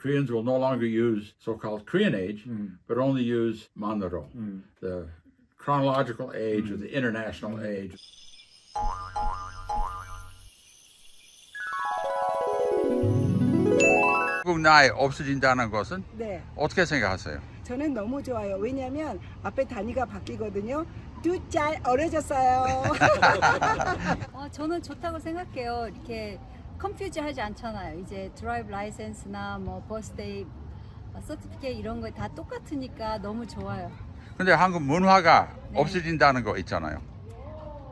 Koreans will no longer use so-called Korean age, but only use man-uro, the chronological age or the international age. 한국 나이 없어진다는 것은 네, 어떻게 생각하세요? 저는 너무 좋아요. 왜냐하면 앞에 단위가 바뀌거든요. 두 짤 어려졌어요. 저는 좋다고 생각해요. 이렇게 컨퓨즈 하지 않잖아요. 이제 드라이브 라이센스나 뭐 버스데이 서티피케이트 이런 거 다 똑같으니까 너무 좋아요. 근데 한국 문화가 네. 없어진다는 거 있잖아요.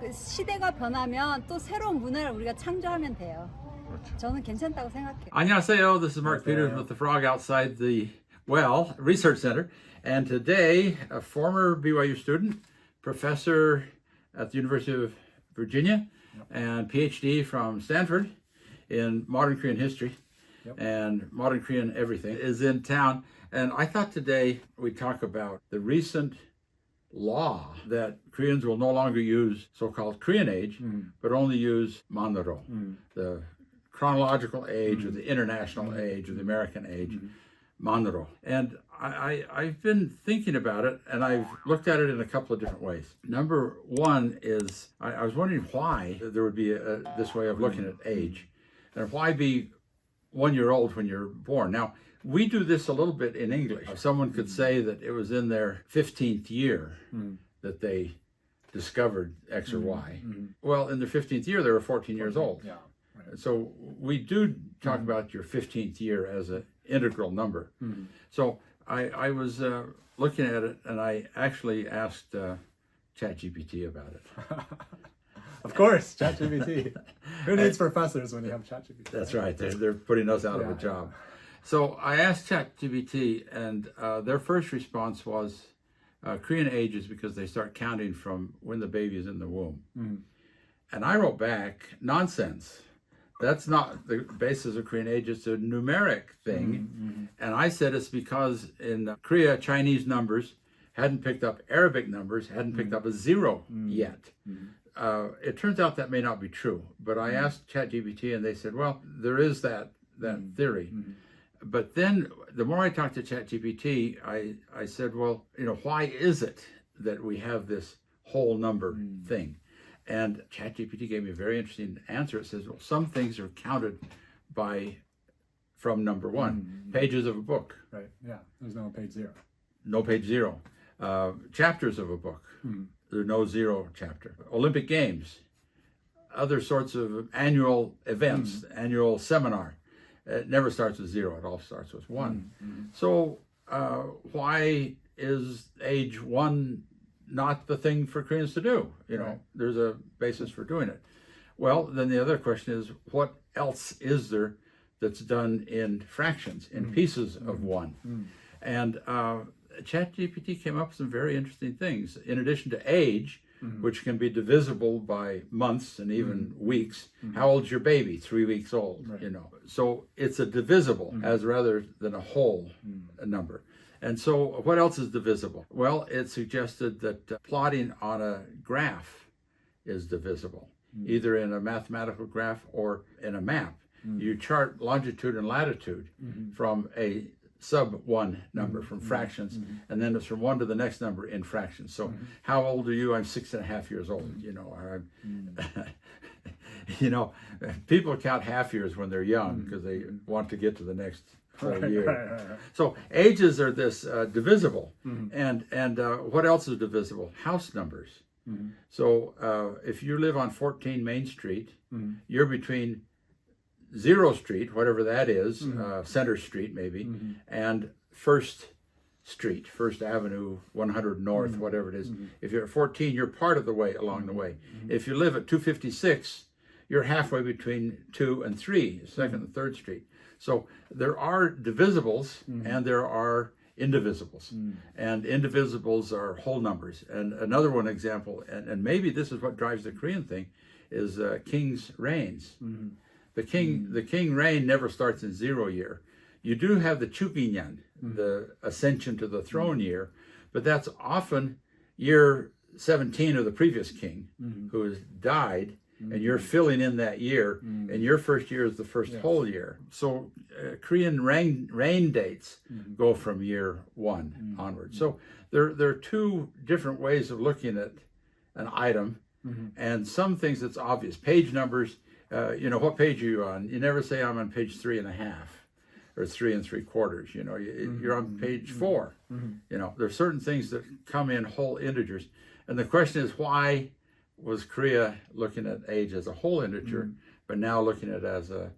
그 시대가 변하면 또 새로운 문화를 우리가 창조하면 돼요. 그렇죠. 저는 괜찮다고 생각해요. 안녕하세요. This is Mark Peterson with the Frog outside the Well Research Center. And today, a former BYU student, professor at the University of Virginia, and PhD from Stanford in modern Korean history and modern Korean everything, is in town. And I thought today we'd talk about the recent law that Koreans will no longer use so-called Korean age, but only use man-uro, the chronological age or the international age or the American age, man-uro. And I've been thinking about it, and I've looked at it in a couple of different ways. Number one is I was wondering why there would be this way of looking at age, and why be 1 year old when you're born. Now, we do this a little bit in English. Someone could say that it was in their 15th year that they discovered X or Y. Well, in their 15th year, they were 14 years old. Yeah. Right. So we do talk about your 15th year as an integral number. So I was looking at it, and I actually asked ChatGPT about it. Of course, ChatGPT. Who needs professors when you have ChatGPT? That's right. They're putting us out of a job. So I asked ChatGPT, and their first response was Korean age is because they start counting from when the baby is in the womb. And I wrote back, nonsense. That's not the basis of Korean age. It's a numeric thing. And I said it's because in Korea, Chinese numbers hadn't picked up Arabic numbers, hadn't picked up a zero yet. It turns out that may not be true. But I asked ChatGPT, and they said, well, there is that theory. But then the more I talked to ChatGPT, I said, well, why is it that we have this whole number thing? And ChatGPT gave me a very interesting answer. It says, well, some things are counted from number one, pages of a book. Right, yeah, there's no page zero. No page zero. Chapters of a book. There's no zero chapter. Olympic Games, other sorts of annual events, annual seminar. It never starts with zero. It all starts with one. So why is age one not the thing for Koreans to do? There's a basis for doing it. Well, then the other question is, what else is there that's done in fractions, in pieces of one? And ChatGPT came up with some very interesting things. In addition to age, which can be divisible by months and even weeks. How old's your baby? 3 weeks old, So it's a divisible as rather than a whole number. And so what else is divisible? Well, it suggested that plotting on a graph is divisible, either in a mathematical graph or in a map. You chart longitude and latitude from a sub one number, from fractions, and then it's from one to the next number in fractions. So how old are you? I'm 6.5 years old, or I'm, people count half years when they're young because they want to get to the next year. Right. So ages are this divisible, and what else is divisible? House numbers. So if you live on 14 Main Street, you're between 0 Street, whatever that is, Center Street maybe, and First Street, First Avenue, 100 North, whatever it is. If you're at 14, you're part of the way along the way. If you live at 256, you're halfway between 2 and 3, 2nd and 3rd Street. So there are divisibles and there are indivisibles. And indivisibles are whole numbers. And another one example, and maybe this is what drives the Korean thing, is king's reigns. The king reign never starts in 0 year. You do have the Chuginyan, the ascension to the throne year, but that's often year 17 of the previous king who has died, and you're filling in that year, and your first year is the first whole year. So Korean rain dates go from year one onward. So there are two different ways of looking at an item, and some things that's obvious. Page numbers, what page are you on? You never say I'm on page 3.5 or 3 3/4. You're on page 4. There's certain things that come in whole integers, and the question is, why was Korea looking at age as a whole integer, but now looking at it as a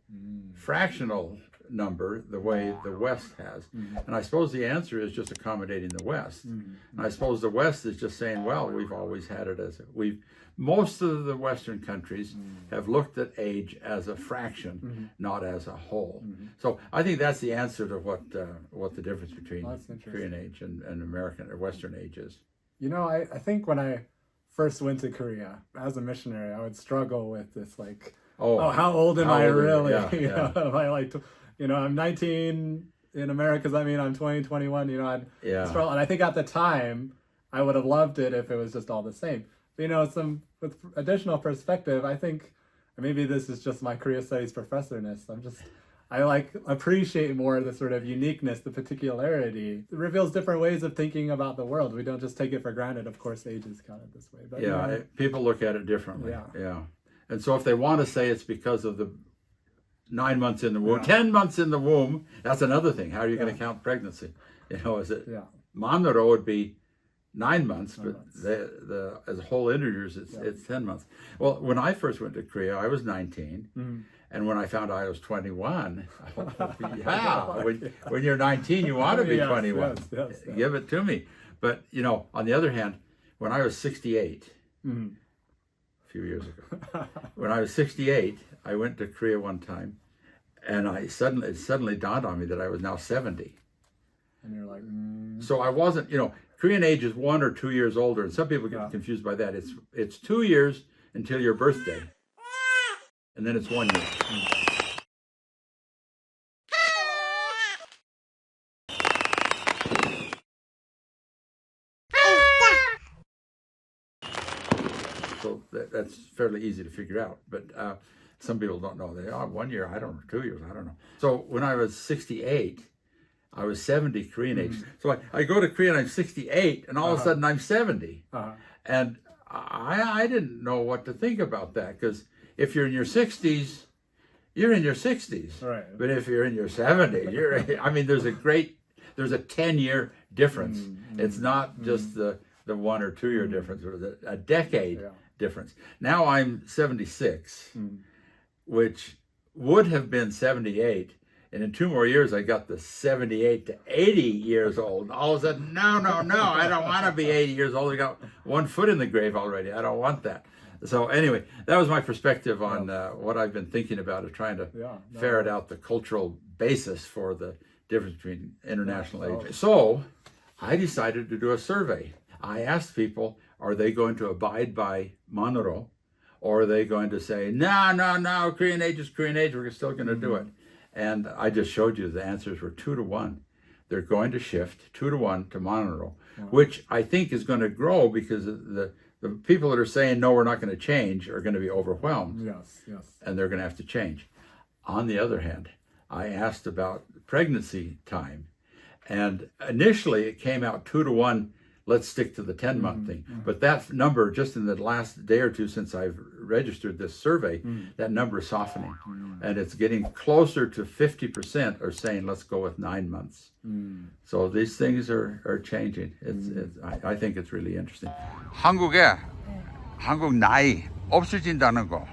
fractional number, the way the West has? And I suppose the answer is just accommodating the West. And I suppose the West is just saying, well, we've always had it as most of the Western countries have looked at age as a fraction, not as a whole. So I think that's the answer to what the difference between Korean age and American or Western age is. I think when I first went to Korea as a missionary, I would struggle with this, like, how old am I really? Yeah. Am I like, I'm 19 in America, I mean, I'm 20, 21, I'd struggle. And I think at the time, I would have loved it if it was just all the same. But, with additional perspective, I think maybe this is just my Korea Studies professorness. I appreciate more the sort of uniqueness, the particularity. It reveals different ways of thinking about the world. We don't just take it for granted. Of course, age is counted this way. But people look at it differently. Yeah. And so if they want to say it's because of the 9 months in the womb, 10 months in the womb, that's another thing. How are you going to count pregnancy? Is it man-uro would be 9 months, but the as a whole integers, it's 10 months. Well, when I first went to Korea, I was 19. And when I found out I was 21, when you're 19, you want to be 21. Yes. Give it to me. But, on the other hand, when I was 68, a few years ago, when I was 68, I went to Korea one time, and it suddenly dawned on me that I was now 70. And you're like, So I wasn't, Korean age is 1 or 2 years older, and some people get confused by that. It's 2 years until your birthday. And then it's 1 year. So that's fairly easy to figure out. But some people don't know. 1 year, I don't know, 2 years, I don't know. So when I was 68, I was 70 Korean age. So I go to Korea and I'm 68, and all of a sudden I'm 70. And I didn't know what to think about that, because if you're in your 60s, you're in your 60s. Right. But if you're in your 70s, there's a 10-year difference. It's not just the 1 or 2 year difference, or a decade difference. Now I'm 76, which would have been 78. And in 2 more years, I got the 78 to 80 years old. All of a sudden, no, I don't want to be 80 years old. I got 1 foot in the grave already. I don't want that. So anyway, that was my perspective on what I've been thinking about, of trying to ferret out the cultural basis for the difference between international age. So I decided to do a survey. I asked people, are they going to abide by man-uro, or are they going to say, no, Korean age is Korean age, we're still going to do it? And I just showed you the answers were 2 to 1. They're going to shift 2 to 1 to man-uro, which I think is going to grow, because the people that are saying, no, we're not going to change, are going to be overwhelmed. Yes. And they're going to have to change. On the other hand, I asked about pregnancy time. And initially it came out 2 to 1, let's stick to the 10-month thing. But that number, just in the last day or two since I've registered this survey, that number is softening. And it's getting closer to 50% are saying, let's go with 9 months. So these things are changing. I think it's really interesting. 한국에 한국 나이 없어진다는 거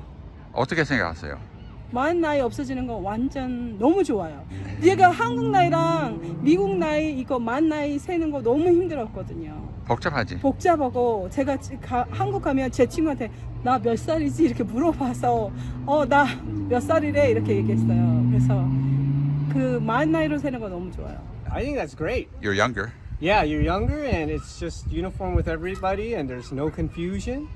어떻게 생각하세요? 만 나이 없어지는 거 완전 너무 좋아요. 제가 한국 나이랑 미국 나이 이거 만 나이 세는 거 너무 힘들었거든요. 복잡하고 제가 한국 가면 제 친구한테 나 몇 살이지 이렇게 물어봐서 나 몇 살이래 이렇게 얘기했어요. 그래서 그 만 나이로 세는 거 너무 좋아요. I think that's great. You're younger. Yeah, you're younger, and it's just uniform with everybody, and there's no confusion,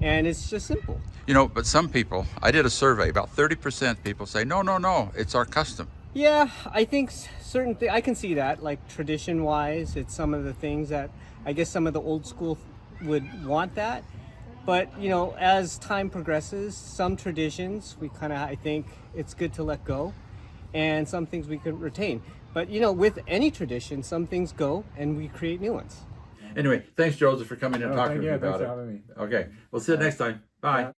and it's just simple. But some people, I did a survey, about 30% people say, no, it's our custom. Yeah, I think certain things, I can see that, like tradition-wise, it's some of the things that I guess some of the old school would want that. But as time progresses, some traditions I think it's good to let go, and some things we could retain. But with any tradition, some things go and we create new ones. Anyway, thanks, Joseph, for coming and talking thank to me you. about Thanks it. for having me. Okay, we'll see you next time. Bye. Yeah.